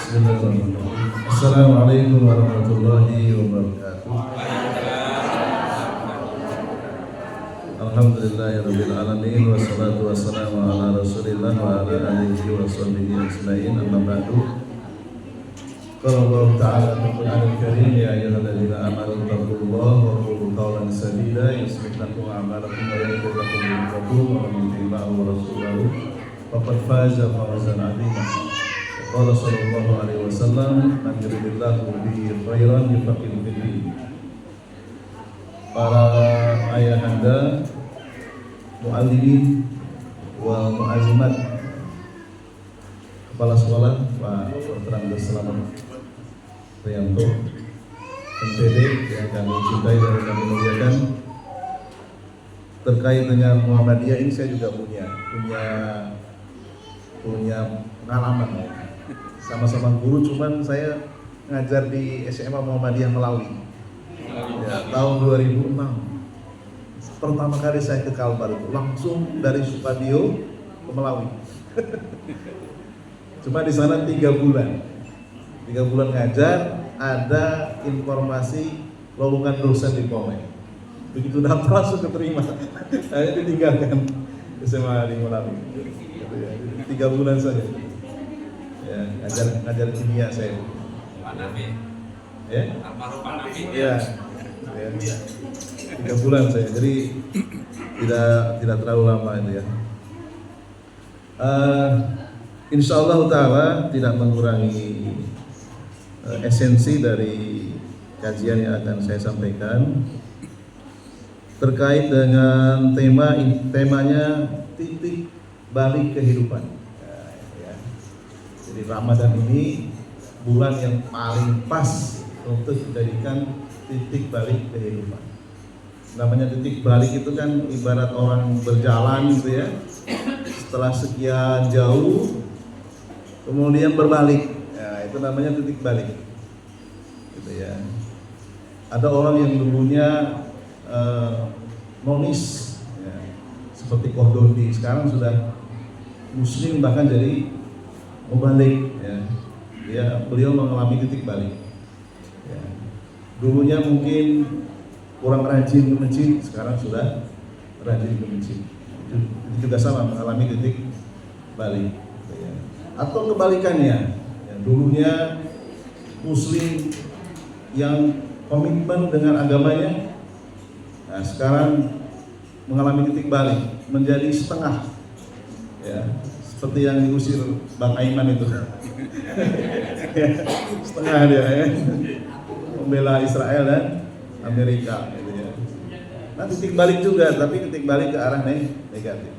Bismillahirrahmanirrahim. Assalamualaikum warahmatullahi wabarakatuh. Alhamdulillahirabbil alamin wassalatu wassalamu ala Rasulillah wa ala alihi wa sahbihi ajmain. Amma ba'du. Qala Allah ta'ala fil Qur'anil Karim, ya ayyuhalladzina amanu taqullaha wa qulu qawlan sadida yuslih lakum a'malakum wa yaghfir lakum dhunubakum wa man yuti'illah wa rasulahu faqad faza fawzan 'azima. Qala sallallahu alaihi wasallam, man yuridillahu bihi khairan yufaqihu fid din. Para ayahanda, muallimin wa muazzimat, kepala sekolah Pak Dr. Selamat Prianto, MPD yang kami cintai dan kami muliakan. Terkait dengan Muhammadiyah ini saya juga punya pengalaman ya. Sama-sama guru, cuman saya ngajar di SMA Muhammadiyah Melawi ya, tahun 2006. Pertama kali saya ke Kalbar itu langsung dari Supadio ke Melawi. Cuma di sana 3 bulan ngajar, ada informasi lowongan dosen di Komen. Begitu dapat langsung keterima. Saya ditinggalkan SMA di Melawi. 3 bulan saja. Ya, ngajar kimia saya. Pak Nafi. Ya? Almarhum Pak Nafi. Iya. Ya. 3 bulan saya. Jadi tidak terlalu lama itu ya. Insyaallah taala tidak mengurangi esensi dari kajian yang akan saya sampaikan terkait dengan temanya titik balik kehidupan. Jadi Ramadan ini bulan yang paling pas untuk dijadikan titik balik kehidupan. Namanya titik balik itu kan ibarat orang berjalan gitu ya. Setelah sekian jauh kemudian berbalik. Ya, itu namanya titik balik. Gitu ya. Ada orang yang dulunya nonis ya, seperti Kohdodi, sekarang sudah muslim bahkan jadi mubalik ya. Beliau mengalami titik balik ya. Dulunya mungkin kurang rajin ke masjid, sekarang sudah rajin ke masjid. Itu juga sama, mengalami titik balik ya. Atau kebalikannya ya, dulunya muslim yang komitmen dengan agamanya, nah sekarang mengalami titik balik, menjadi setengah ya, seperti yang diusir Bang Aiman itu. Setengah dia ya, membela Israel dan Amerika gitu ya. Nah titik balik juga, tapi titik balik ke arah negatif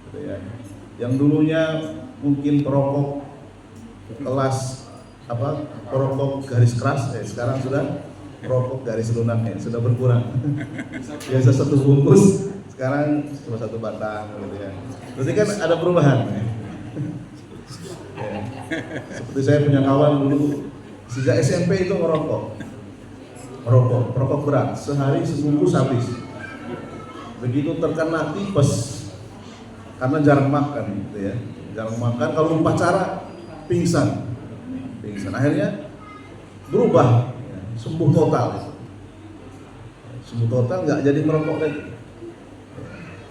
gitu ya. Yang dulunya mungkin perokok kelas perokok garis keras, sekarang sudah perokok garis lunak ya, sudah berkurang. Biasa 1 bungkus, sekarang cuma 1 batang gitu ya. Berarti kan ada perubahan ya. Ya. Seperti saya punya kawan dulu sejak SMP itu merokok berat, sehari sebungkus habis. Begitu terkena tipes karena jarang makan gitu ya, kalau upacara pingsan. Akhirnya berubah ya, sembuh total, nggak jadi merokok lagi.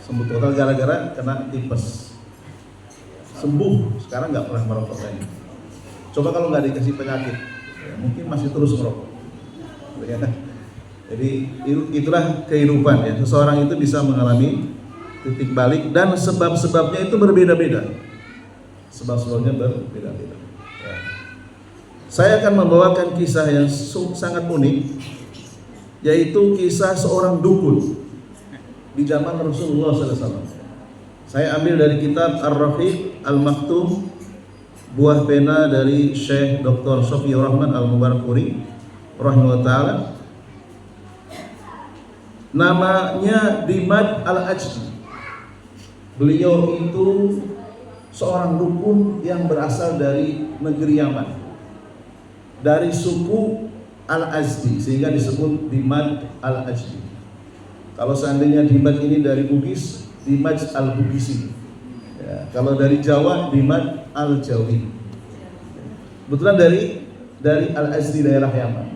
Sembuh total gara-gara kena tipes. Sembuh, sekarang nggak pernah merokok lagi. Coba kalau nggak dikasih penyakit, ya, mungkin masih terus merokok. Ya. Jadi itulah kehidupan ya. Seseorang itu bisa mengalami titik balik dan sebab-sebabnya itu berbeda-beda. Sebab-sebabnya berbeda-beda. Ya. Saya akan membawakan kisah yang sangat unik, yaitu kisah seorang dukun di zaman Rasulullah SAW. Saya ambil dari kitab Ar-Rafiq Al-Maktum, buah pena dari Syekh Dr. Sofiur Rahman Al-Mubarakpuri rahimahullah ta'ala. Namanya Dimad Al-Ajdi. Beliau itu seorang dukun yang berasal dari negeri Yaman, dari suku Al-Azdi, sehingga disebut Dimad Al-Ajdi. Kalau seandainya Dimad ini dari Bugis, Dimad Al-Bugisi ya, kalau dari Jawa Dimad Al-Jawi. kebetulan dari Al-Azdi daerah Yaman.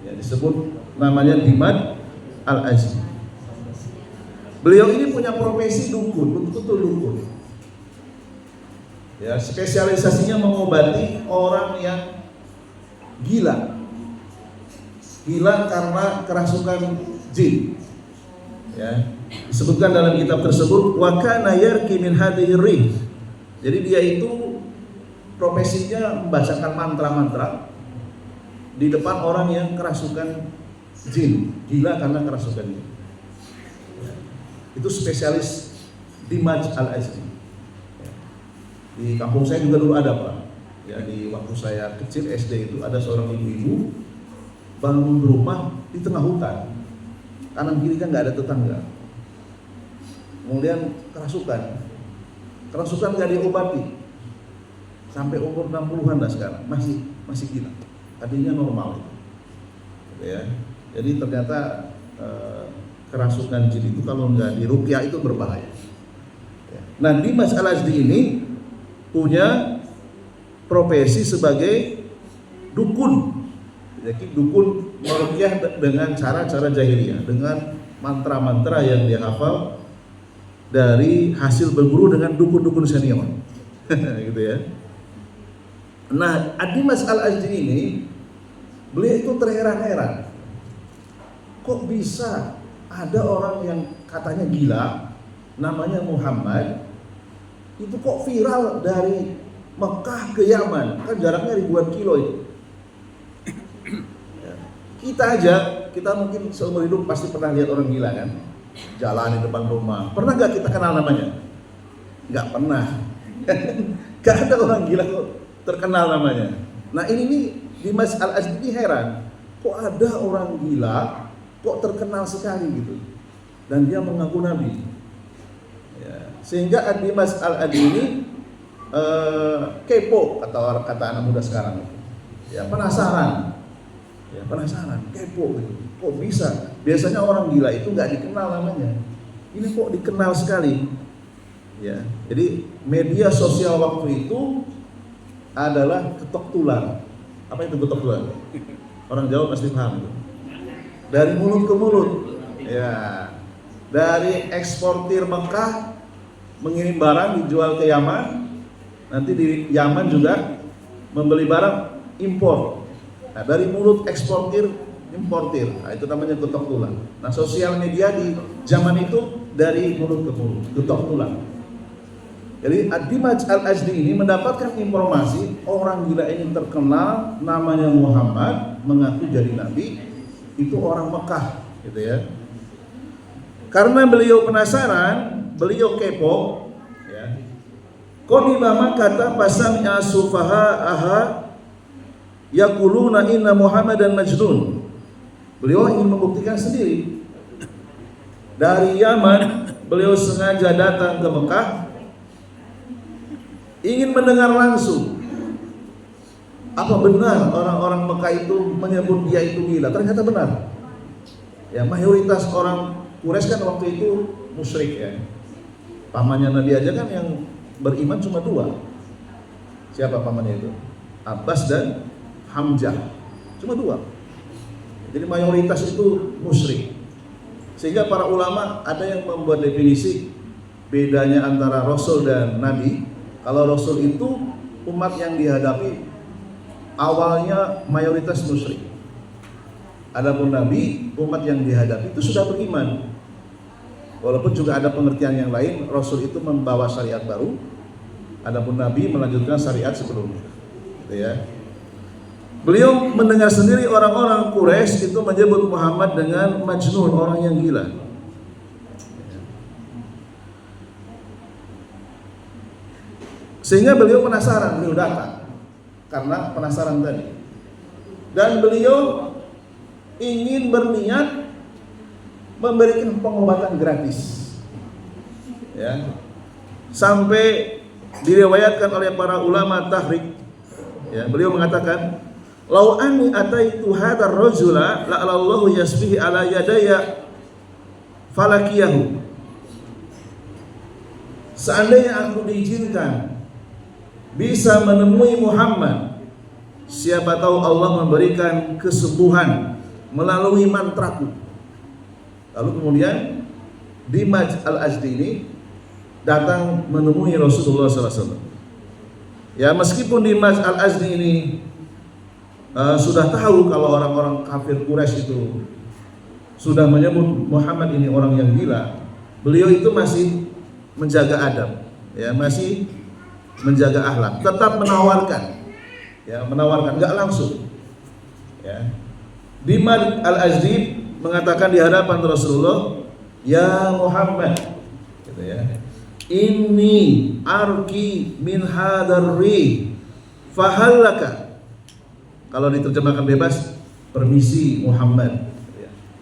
Ya, disebut namanya Dimad Al-Azdi. Beliau ini punya profesi dukun, betul-betul dukun. Ya, spesialisasinya mengobati orang yang gila. Gila karena kerasukan jin. Ya, disebutkan dalam kitab tersebut wa kana yarki min hadhihi rih. Jadi dia itu profesinya membacakan mantra-mantra di depan orang yang kerasukan jin, gila karena kerasukan jin. Itu spesialis Dimaj Al-Azdi. Di kampung saya juga dulu ada, Pak. Ya, di waktu saya kecil SD itu ada seorang ibu-ibu bangun rumah di tengah hutan. Kanan kiri kan nggak ada tetangga. Kemudian kerasukan nggak diobati. Sampai umur 60-an lah sekarang, masih gila. Tadinya normal itu. Ya. Jadi ternyata kerasukan jin itu kalau nggak diruqyah itu berbahaya. Nah, Dimaj Al-Azdi ini punya profesi sebagai dukun. Jadi dukun meruqyah dengan cara-cara jahiliyah, dengan mantra-mantra yang dia hafal dari hasil berguru dengan dukun-dukun senior. Gitu ya. Nah, Dimaj Al-Azdi ini beliau itu terheran-heran. Kok bisa ada orang yang katanya gila, namanya Muhammad, itu kok viral dari Mekah ke Yaman, kan jaraknya ribuan kilo itu. Kita mungkin seumur hidup pasti pernah lihat orang gila kan, jalan di depan rumah. Pernah gak kita kenal namanya? Gak pernah. Gak ada orang gila kok terkenal namanya. Nah ini nih Dimaj Al-Azdi heran, kok ada orang gila kok terkenal sekali gitu, dan dia mengaku nabi. Ya, sehingga Dimaj Al-Azdi ini kepo kata anak muda sekarang. Ya penasaran, kepo gitu. Kok bisa? Biasanya orang gila itu nggak dikenal namanya. Ini kok dikenal sekali. Ya, jadi media sosial waktu itu adalah ketok tular. Apa itu ketok tular? Orang Jawa pasti paham itu. Dari mulut ke mulut, ya, dari eksportir Mekah mengirim barang dijual ke Yaman, nanti di Yaman juga membeli barang impor. Nah, dari mulut eksportir importir, nah, itu namanya ketok tular. Nah, sosial media di zaman itu dari mulut ke mulut, ketok tular. Jadi Dimaj Al-Azdi ini mendapatkan informasi orang gila ini terkenal, namanya Muhammad, mengaku jadi nabi, itu orang Mekah, gitu ya. Karena beliau penasaran, beliau kepo, ya. Qadima kata pasami'a sufaha'aha yaquluna inna Muhammadan majnun. Beliau ingin membuktikan sendiri. Dari Yaman, beliau sengaja datang ke Mekah, ingin mendengar langsung apa benar orang-orang Mekah itu menyebut dia itu gila. Ternyata benar. Ya, mayoritas orang Quraisy kan waktu itu musyrik ya. Pamannya Nabi aja kan yang beriman cuma 2. Siapa pamannya itu? Abbas dan Hamzah. Cuma 2. Jadi mayoritas itu musyrik. Sehingga para ulama ada yang membuat definisi bedanya antara Rasul dan Nabi. Kalau Rasul itu umat yang dihadapi awalnya mayoritas musyrik. Adapun Nabi, umat yang dihadapi itu sudah beriman. Walaupun juga ada pengertian yang lain, Rasul itu membawa syariat baru, adapun Nabi melanjutkan syariat sebelumnya. Gitu ya. Beliau mendengar sendiri orang-orang Quraisy itu menyebut Muhammad dengan majnun, orang yang gila. Sehingga beliau penasaran, beliau datang karena penasaran tadi. Dan beliau ingin berniat memberikan pengobatan gratis. Ya. Sampai diriwayatkan oleh para ulama tahrik, ya, beliau mengatakan, "Lau anni ataitu hadzal rajula la'allahu yasbihi ala yadaya falakiyahu." Seandainya aku diizinkan bisa menemui Muhammad siapa tahu Allah memberikan kesembuhan melalui mantraku. Lalu kemudian Dimaj al-Azdi ini datang menemui Rasulullah SAW. Ya, meskipun Dimaj al-Azdi ini sudah tahu kalau orang-orang kafir Quraisy itu sudah menyebut Muhammad ini orang yang gila, beliau itu masih menjaga adab, ya, masih menjaga akhlak, tetap menawarkan, ya, menawarkan, nggak langsung. Ya. Dimaj al-Azdi mengatakan di hadapan Rasulullah, ya Muhammad, gitu ya, inni arki min hadarri fahallaka. Kalau diterjemahkan bebas, permisi Muhammad.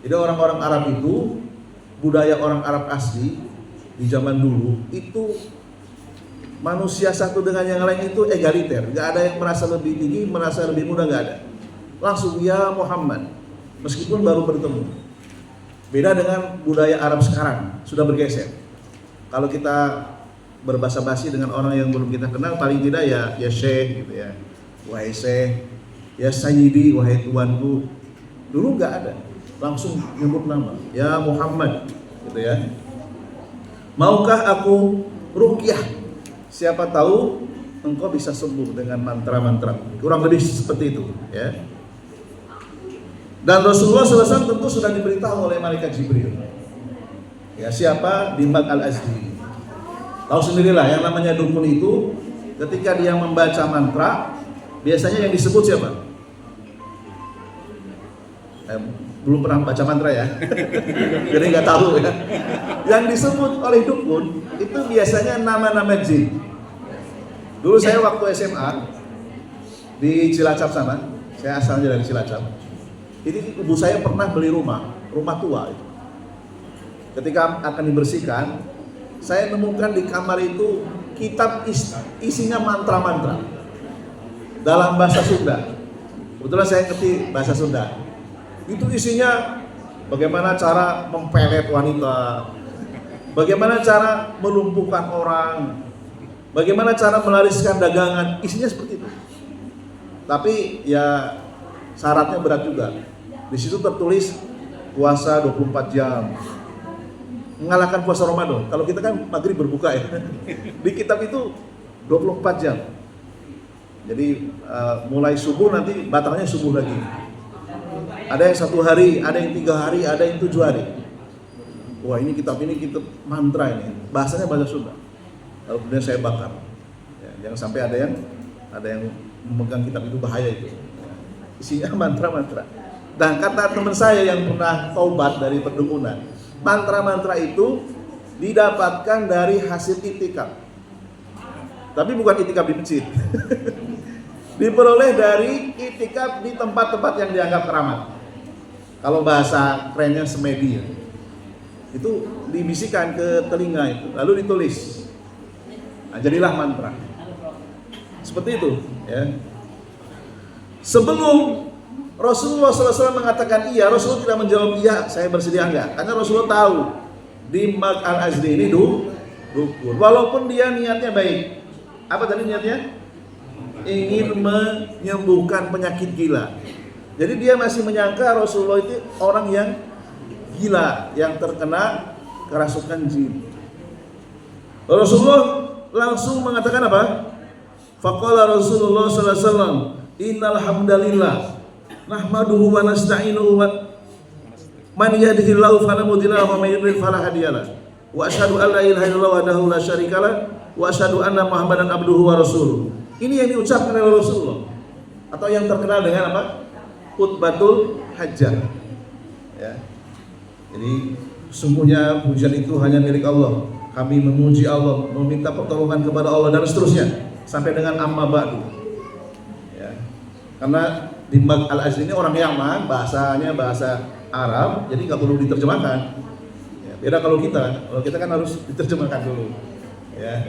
Jadi orang-orang Arab itu, budaya orang Arab asli di zaman dulu itu manusia satu dengan yang lain itu egaliter, nggak ada yang merasa lebih tinggi, merasa lebih muda, nggak ada. Langsung ya Muhammad, meskipun baru bertemu. Beda dengan budaya Arab sekarang, sudah bergeser. Kalau kita berbahasa basi dengan orang yang belum kita kenal, paling tidak ya Syekh gitu ya, wahai Syekh, ya Sayyidi, wahai tuanku. Dulu nggak ada, langsung nyebut nama, ya Muhammad, gitu ya. Maukah aku ruqyah? Siapa tahu engkau bisa sembuh dengan mantra-mantra. Kurang lebih seperti itu, ya. Dan Rasulullah SAW tentu sudah diberitahu oleh malaikat Jibril. Ya, siapa? Dimaj al-Azdi. Tahu sendirilah yang namanya dukun itu, ketika dia membaca mantra, biasanya yang disebut siapa? Belum pernah baca mantra ya, jadi nggak tahu ya. Yang disebut oleh dukun itu biasanya nama-nama jin. Dulu saya waktu SMA di Cilacap sana, saya asalnya dari Cilacap. Ini ibu saya pernah beli rumah tua itu. Ketika akan dibersihkan, saya nemukan di kamar itu kitab isinya mantra-mantra dalam bahasa Sunda. Kebetulan saya ngerti bahasa Sunda. Itu isinya bagaimana cara mempelet wanita, bagaimana cara melumpuhkan orang, bagaimana cara melariskan dagangan, isinya seperti itu. Tapi ya syaratnya berat juga. Di situ tertulis puasa 24 jam, mengalahkan puasa Ramadan. Kalau kita kan maghrib berbuka ya. Di kitab itu 24 jam. Jadi mulai subuh nanti batalnya subuh lagi. Ada yang 1 hari, ada yang 3 hari, ada yang 7 hari. Wah, ini kitab mantra ini. Bahasanya bahasa Sunda. Lalu kemudian saya bakar. Ya, jangan sampai ada yang memegang kitab itu, bahaya itu. Isinya mantra-mantra. Dan kata teman saya yang pernah taubat dari perdukunan, mantra-mantra itu didapatkan dari hasil itikaf. Tapi bukan itikaf di masjid. Diperoleh dari itikaf di tempat-tempat yang dianggap keramat. Kalau bahasa kerennya semedi, itu dibisikkan ke telinga itu, lalu ditulis. Nah, jadilah mantra. Seperti itu, ya. Sebelum Rasulullah SAW mengatakan iya, Rasulullah tidak menjawab iya, saya bersedia enggak. Karena Rasulullah tahu Dimaj al-Azdi ini dukun. Walaupun dia niatnya baik. Apa tadi niatnya? Ingin menyembuhkan penyakit gila. Jadi dia masih menyangka Rasulullah itu orang yang gila, yang terkena kerasukan jin. Rasulullah langsung mengatakan apa? Faqala Rasulullah sallallahu alaihi wasallam, innal hamdalillah nahmaduhu wa nasta'inuhu wa man yahdihillahu fala mudilla lahu wa man yudlil fala hadiyalah. Wa asyhadu an la ilaha illallah wahdahu la syarikalah wa asyhadu anna Muhammadan abduhu wa rasuluh. Ini yang diucapkan oleh Rasulullah, atau yang terkenal dengan apa? Khutbatul Hajjah. Ya. Jadi sungguhnya pujian itu hanya milik Allah. Kami memuji Allah, meminta pertolongan kepada Allah dan seterusnya sampai dengan amma ba'du. Ya. Karena Dimaj al-Azdi ini orang Yaman, bahasanya bahasa Arab, jadi nggak perlu diterjemahkan. Ya, beda kalau kita kan harus diterjemahkan dulu. Ya.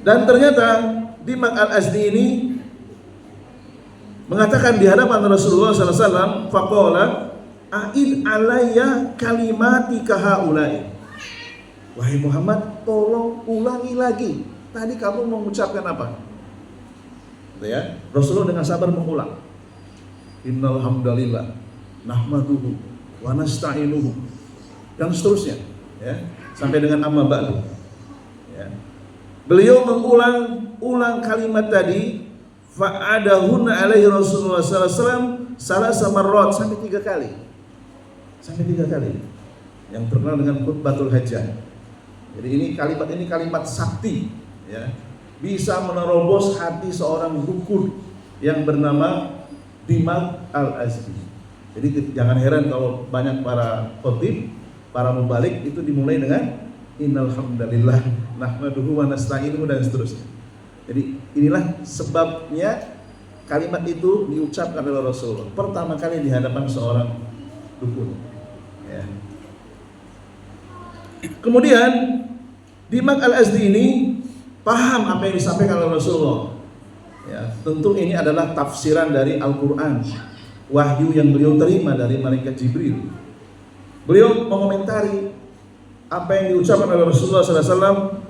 Dan ternyata Dimaj al-Azdi ini mengatakan di hadapan Rasulullah SAW, faqala a'id alayya kalimati kahaulai. Wahai Muhammad, tolong ulangi lagi. Tadi kamu mengucapkan apa? gitu ya. Rasulullah dengan sabar mengulang, innal hamdalillah nahmaduhu wa nasta'inuhu, dan seterusnya ya, sampai dengan amma ba'du ya. Beliau mengulang kalimat tadi, fa'adahunna alaihi Rasulullah sallallahu alaihi wasallam salasa marrat, sampai 3 kali. Sampai 3 kali. Yang terkenal dengan khutbatul hajjah. Jadi ini kalimat sakti ya. Bisa menerobos hati seorang dukun yang bernama Dimak Al-Azdi. Jadi jangan heran kalau banyak para khotib, para mubalik itu dimulai dengan innal hamdalillah nahmaduhu wa nasta'inuhu dan seterusnya. Jadi inilah sebabnya kalimat itu diucapkan oleh Rasulullah pertama kali di hadapan seorang dukun ya. Kemudian Dimak Al-Azdi ini paham apa yang disampaikan oleh Rasulullah ya. Tentu ini adalah tafsiran dari Al-Quran, wahyu yang beliau terima dari malaikat Jibril. Beliau mengomentari apa yang diucapkan oleh Rasulullah SAW.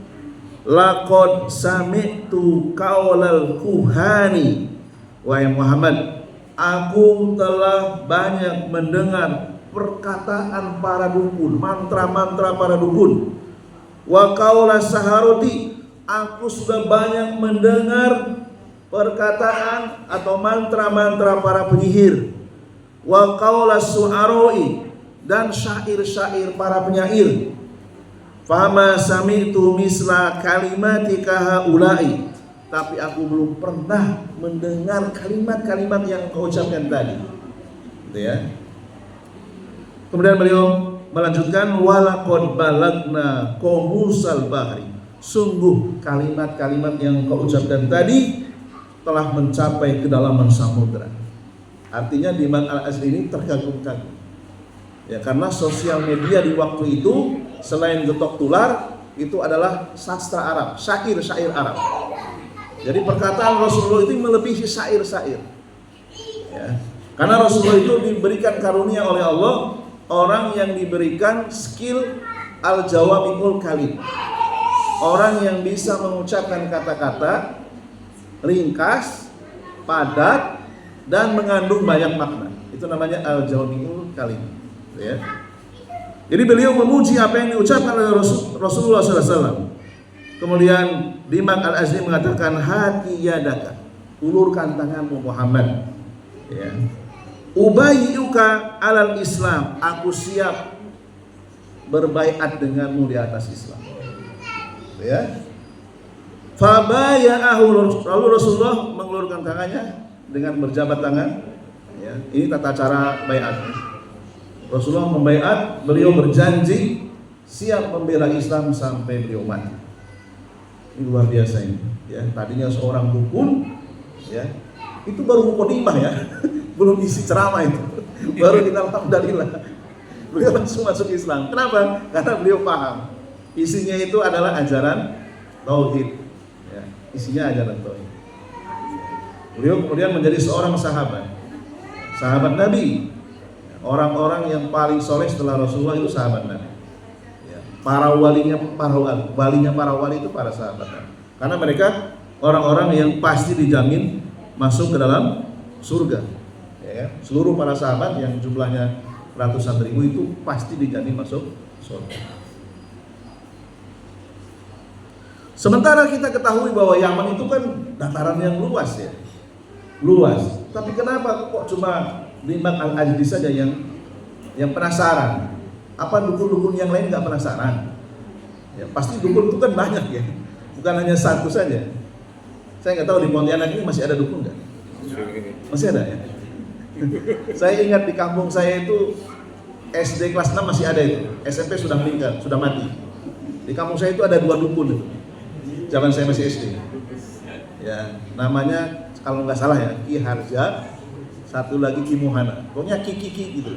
Laqad sami'tu qaulal kuhani, wahai Muhammad, aku telah banyak mendengar perkataan para dukun, mantra-mantra para dukun. Wa qaulas saharati, aku sudah banyak mendengar perkataan atau mantra-mantra para penyihir. Wa qaulas su'aroi, dan syair-syair para penyair. Fama sami'tu misla kalimatika haula'i, tapi aku belum pernah mendengar kalimat-kalimat yang kau ucapkan tadi. Gitu ya. Kemudian beliau melanjutkan, walaqad balagna qamusal bahri, sungguh kalimat-kalimat yang kau ucapkan tadi telah mencapai kedalaman samudra. Artinya Dimak Al-Azdi ini terkagum-kagum ya, karena sosial media di waktu itu selain getok tular itu adalah sastra Arab, syair-syair Arab. Jadi perkataan Rasulullah itu melebihi syair-syair ya. Karena Rasulullah itu diberikan karunia oleh Allah, orang yang diberikan skill al-jawami'ul kalim, orang yang bisa mengucapkan kata-kata ringkas, padat, dan mengandung banyak makna. Itu namanya al-jawami'ul kalim ya. Jadi beliau memuji apa yang diucapkan oleh Rasulullah SAW. Kemudian Dimak Al-Azdi mengatakan, hati yadaka, ulurkan tanganmu Muhammad ya. Ubayyuka alal Islam, aku siap berbaiat denganmu di atas Islam ya. Fabaya'ahu, lalu Rasulullah mengulurkan tangannya dengan berjabat tangan ya. Ini tata cara baiat. Rasulullah membaiat, beliau berjanji siap membela Islam sampai beliau mati. Ini luar biasa ini ya. Tadinya seorang dukun ya, itu baru mukadimah ya. Belum isi ceramah itu. Baru kita alhamdulillah. Beliau langsung masuk Islam. Kenapa? Karena beliau paham isinya itu adalah ajaran tauhid ya. Isinya ajaran tauhid. Beliau kemudian menjadi seorang sahabat Nabi. Orang-orang yang paling soleh setelah Rasulullah itu sahabat Nabi ya. Para walinya para wali itu para sahabat Nabi. Karena mereka orang-orang yang pasti dijamin masuk ke dalam surga ya. Seluruh para sahabat yang jumlahnya ratusan ribu itu pasti dijamin masuk surga. Sementara kita ketahui bahwa Yaman itu kan dataran yang luas ya. Luas. Tapi kenapa kok cuma Dimak Al-Azdi saja yang penasaran? Apa dukun-dukun yang lain nggak penasaran? Ya, pasti dukun itu kan banyak ya, bukan hanya satu saja. Saya nggak tahu di Pontianak ini masih ada dukun nggak? Masih ada ya. Saya ingat di kampung saya itu SD kelas 6 masih ada itu, SMP sudah meninggal, sudah mati. Di kampung saya itu ada 2 dukun itu, zaman saya masih SD. Ya, namanya kalau nggak salah ya Ki Harja, satu lagi Ki Muhana, pokoknya Ki gitu.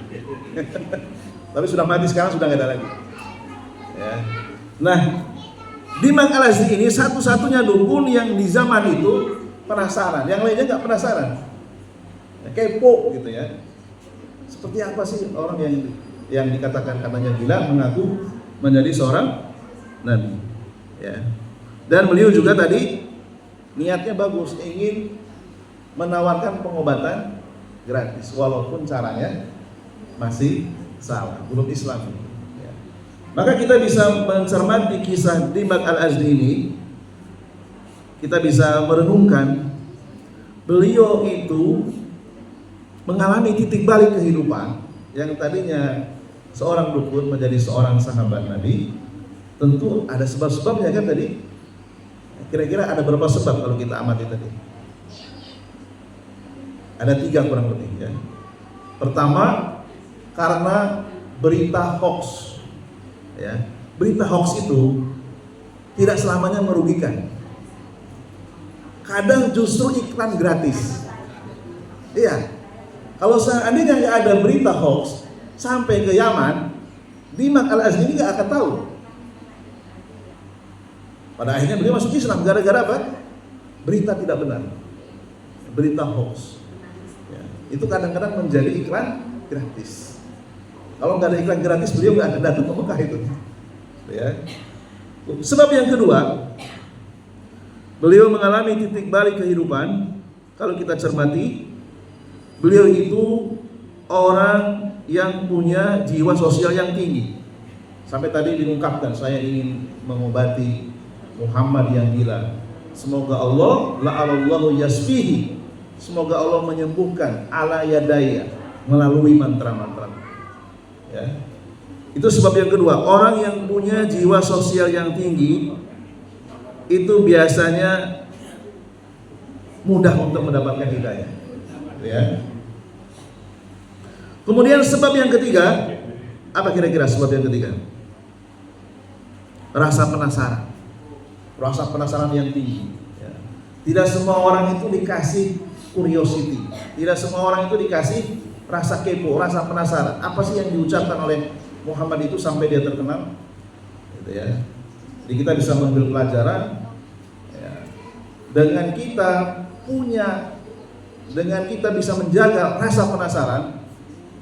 Tapi sudah mati sekarang, sudah nggak ada lagi. Ya. Nah, Dimak Al-Azdi ini satu-satunya dukun yang di zaman itu penasaran, yang lainnya nggak penasaran, ya, kepo gitu ya. Seperti apa sih orang yang dikatakan katanya gila mengaku menjadi seorang nabi? Ya. Dan beliau juga tadi niatnya bagus, ingin menawarkan pengobatan gratis walaupun caranya masih salah, belum Islam. Ya. Maka kita bisa mencermati kisah Dimak Al-Azdi ini, kita bisa merenungkan beliau itu mengalami titik balik kehidupan yang tadinya seorang dukun menjadi seorang sahabat Nabi. Tentu ada sebab-sebabnya kan tadi. Kira-kira ada berapa sebab kalau kita amati tadi? Ada 3 kurang lebih ya. Pertama, karena berita hoax. Ya. Berita hoax itu tidak selamanya merugikan. Kadang justru iklan gratis. Iya. Kalau seandainya nggak ada berita hoax sampai ke Yaman, Dimak Al-Azdi ini nggak akan tahu. Pada akhirnya beliau masuk Islam gara-gara apa? Berita tidak benar, berita hoax. Ya. Itu kadang-kadang menjadi iklan gratis. Kalau nggak ada iklan gratis, beliau nggak akan datang ke Mekah itu. Ya. Sebab yang kedua, beliau mengalami titik balik kehidupan. Kalau kita cermati, beliau itu orang yang punya jiwa sosial yang tinggi. Sampai tadi diungkapkan, saya ingin mengobati Muhammad yang gila. Semoga Allah la'alallahu yasfihi. Semoga Allah menyembuhkan ala yadaya melalui mantra-mantra. Ya. Itu sebab yang kedua, orang yang punya jiwa sosial yang tinggi itu biasanya mudah untuk mendapatkan hidayah. Ya. Kemudian sebab yang ketiga, apa kira-kira sebab yang ketiga? Rasa penasaran. Rasa penasaran yang tinggi. Ya. Tidak semua orang itu dikasih curiosity. Tidak semua orang itu dikasih rasa kepo, rasa penasaran. Apa sih yang diucapkan oleh Muhammad itu sampai dia terkenal? Gitu ya. Jadi kita bisa mengambil pelajaran. Ya. Dengan kita bisa menjaga rasa penasaran,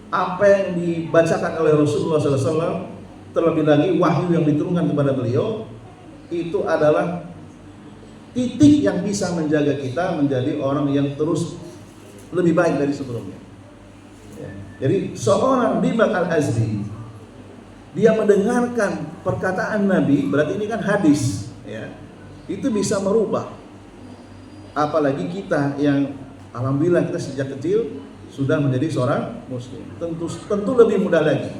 apa yang dibacakan oleh Rasulullah SAW, terlebih lagi wahyu yang diturunkan kepada beliau, itu adalah titik yang bisa menjaga kita menjadi orang yang terus lebih baik dari sebelumnya. Ya. Jadi seorang Dimak Al-Azdi, dia mendengarkan perkataan Nabi, berarti ini kan hadis, ya, itu bisa merubah. Apalagi kita yang alhamdulillah kita sejak kecil sudah menjadi seorang muslim, tentu lebih mudah lagi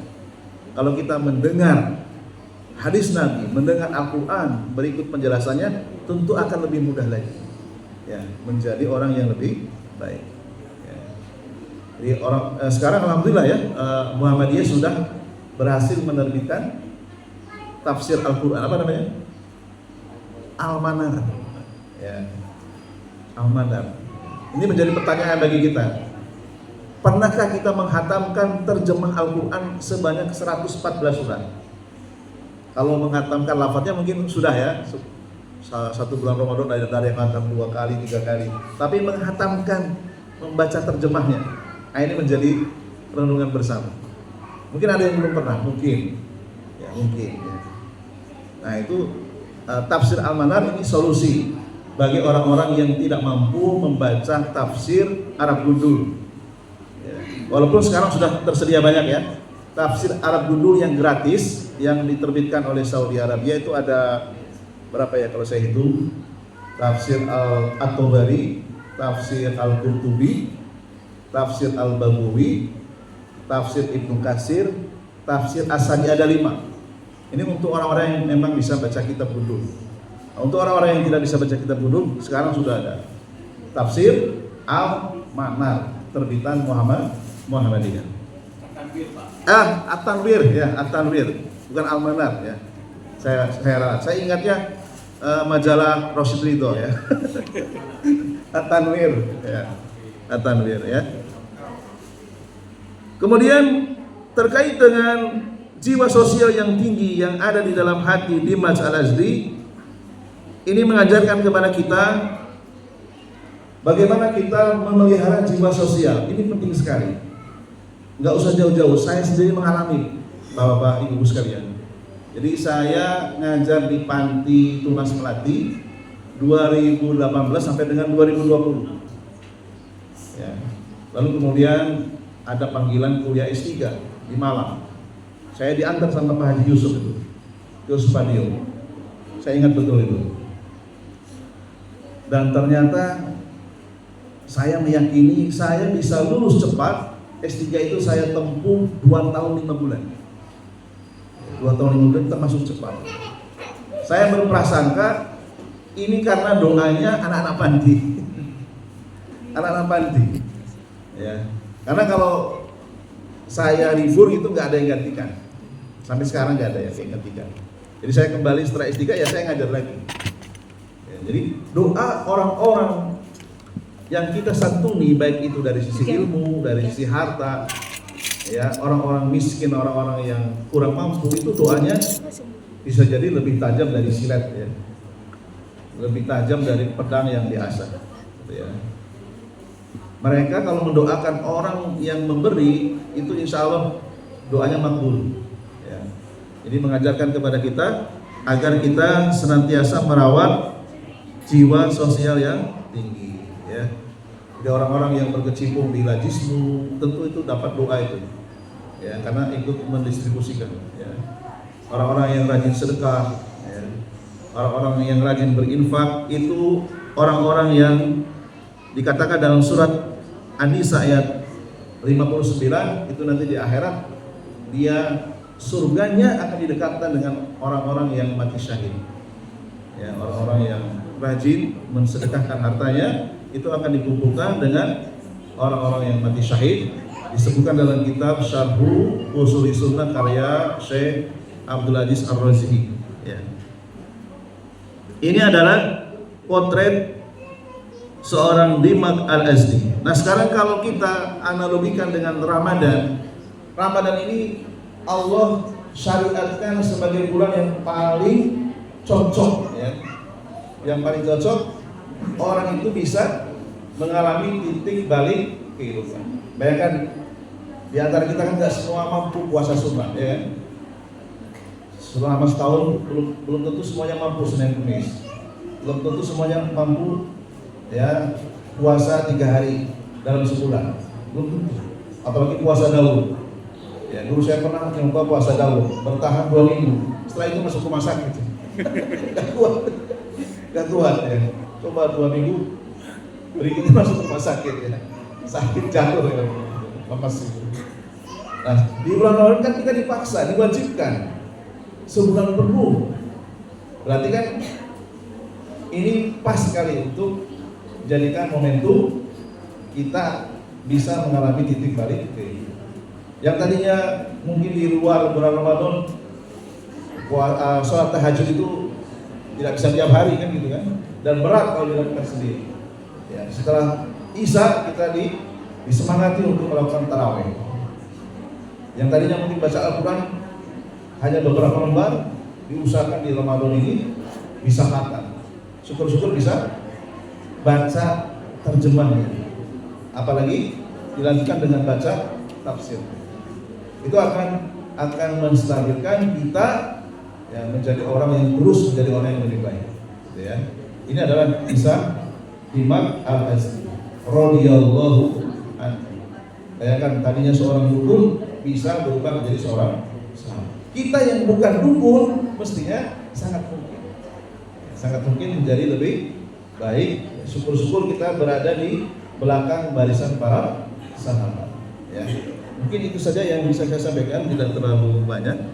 kalau kita mendengar hadis Nabi, mendengar Al-Quran berikut penjelasannya, tentu akan lebih mudah lagi ya, menjadi orang yang lebih baik ya. Jadi sekarang alhamdulillah ya, Muhammadiyah sudah berhasil menerbitkan tafsir Al-Quran, apa namanya? Al-Manar ya. Al-Manar. Ini menjadi pertanyaan bagi kita. Pernahkah kita menghatamkan terjemah Al-Quran sebanyak 114 surat? Kalau menghatamkan lafadznya mungkin sudah ya, satu bulan Ramadan ada yang khatam 2 kali, 3 kali. Tapi menghatamkan, membaca terjemahnya, ini menjadi renungan bersama. Mungkin ada yang belum pernah, mungkin. Ya. Nah itu tafsir Al-Manar ini solusi bagi orang-orang yang tidak mampu membaca tafsir Arab Gundul. Ya. Walaupun sekarang sudah tersedia banyak ya, tafsir Arab Gundul yang gratis yang diterbitkan oleh Saudi Arabia itu ada berapa ya kalau saya hitung? Tafsir At-Tabari, tafsir Al-Qurtubi, tafsir Al-Baghawi, tafsir Ibnu Katsir, tafsir As-Sadi, ada 5. Ini untuk orang-orang yang memang bisa baca kitab gundul. Nah, untuk orang-orang yang tidak bisa baca kitab gundul, sekarang sudah ada tafsir Al-Manar terbitan Muhammadiyah. At-Tanwir ya, At-Tanwir, bukan Al-Manar ya. Saya ingatnya majalah Rosyid Ridho ya. At-Tanwir ya. At-Tanwir ya. Kemudian terkait dengan jiwa sosial yang tinggi yang ada di dalam hati Dimak Al-Azdi, ini mengajarkan kepada kita bagaimana kita memelihara jiwa sosial. Ini penting sekali. Nggak usah jauh-jauh, saya sendiri mengalami, Bapak Ibu sekalian. Jadi saya ngajar di Panti Tunas Melati 2018 sampai dengan 2020. Ya. Lalu kemudian ada panggilan kuliah S3 di Malang. Saya diantar sama Pak Haji Yusuf itu, Yusuf Padio. Saya ingat betul itu. Dan ternyata saya meyakini saya bisa lulus cepat. S3 itu saya tempuh 2 tahun 5 bulan. 2 tahun 5 bulan termasuk cepat. Saya berprasangka ini karena doanya anak-anak panti. Anak-anak panti. Ya. Karena kalau saya libur itu nggak ada yang gantikan. Sampai sekarang nggak ada yang gantikan. Jadi saya kembali setelah S3 ya saya ngajar lagi. Ya, jadi doa orang-orang yang kita santuni, baik itu dari sisi ilmu, dari sisi harta, ya orang-orang miskin, orang-orang yang kurang mampu, itu doanya bisa jadi lebih tajam dari silet, ya, lebih tajam dari pedang yang diasah. Gitu ya. Mereka kalau mendoakan orang yang memberi itu insya Allah doanya makbul. Ya. Jadi mengajarkan kepada kita agar kita senantiasa merawat jiwa sosial yang tinggi. Ya. Jadi orang-orang yang berkecimpung di lajismu tentu itu dapat doa itu, ya, karena ikut mendistribusikan. Ya. Orang-orang yang rajin sedekah, ya. Orang-orang yang rajin berinfak itu orang-orang yang dikatakan dalam surat An-Nisa ayat 59 itu nanti di akhirat dia surganya akan didekatkan dengan orang-orang yang mati syahid. Ya, orang-orang yang rajin mensedekahkan hartanya itu akan dikumpulkan dengan orang-orang yang mati syahid. Disebutkan dalam kitab Syarhu Usuli Sunnah karya Syekh Abdul Aziz Ar-Razihi. Ya. Ini adalah potret seorang Dimak Al-Azdi. Nah sekarang kalau kita analogikan dengan Ramadan, Ramadan ini Allah syariatkan sebagai bulan yang paling cocok, ya. Yang paling cocok orang itu bisa mengalami titik balik kehidupan. Bayangkan di antara kita kan nggak semua mampu puasa sunnah, ya kan? Selama setahun belum tentu semuanya mampu Senin Kamis, belum tentu semuanya mampu ya puasa 3 hari dalam sebulan, belum tentu. Apalagi puasa Daud. Ya dulu saya pernah nyoba puasa Daud, bertahan 2 minggu. Setelah itu masuk rumah sakit, gak kuat ya. Coba 2 minggu, berikutnya masuk rumah sakit ya, sakit jatuh ya, lepas itu. Nah di bulan Ramadan kan kita dipaksa, diwajibkan sebulan penuh. Berarti kan ini pas sekali untuk jadikan momentum kita bisa mengalami titik balik yang tadinya mungkin di luar bulan Ramadan sholat tahajud itu tidak bisa tiap hari kan gitu kan, dan berat kalau dilakukan sendiri. Ya, setelah Isya kita disemangati untuk melakukan tarawih. Yang tadinya mungkin baca Al-Quran hanya beberapa lembar, diusahakan di Ramadan ini bisa khatam. Syukur-syukur bisa baca terjemahnya, apalagi dilanjutkan dengan baca tafsir. Itu akan menstabilkan kita ya, menjadi orang yang terus menjadi orang yang lebih baik. Gitu ya. Ini adalah kisah Dimak Al-Azdi radhiyallahu anhu. Bayangkan tadinya seorang dukun bisa berubah menjadi seorang sahabat. Kita yang bukan dukun mestinya sangat mungkin menjadi lebih baik. Syukur-syukur kita berada di belakang barisan para sahabat. Ya. Mungkin itu saja yang bisa saya sampaikan, tidak terlalu banyak.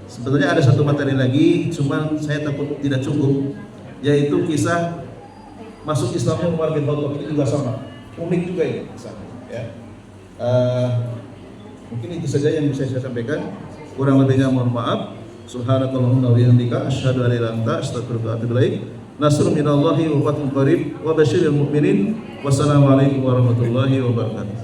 Sebetulnya ada satu materi lagi, cuman saya takut tidak cukup, yaitu kisah masuk Islamnya Umar bin Khattab. Ini juga sama, unik juga ini kisah. Ya. Mungkin itu saja yang bisa saya sampaikan. Kurang lebihnya mohon maaf. Subhanakallahumma wa bihamdika asyhadu an la ilaha illa anta astaghfiruka wa atubu ilaik. Nasrun minallahi wa fathun qarib wa basyiril mu'minin. Wassalamualaikum warahmatullahi wabarakatuh.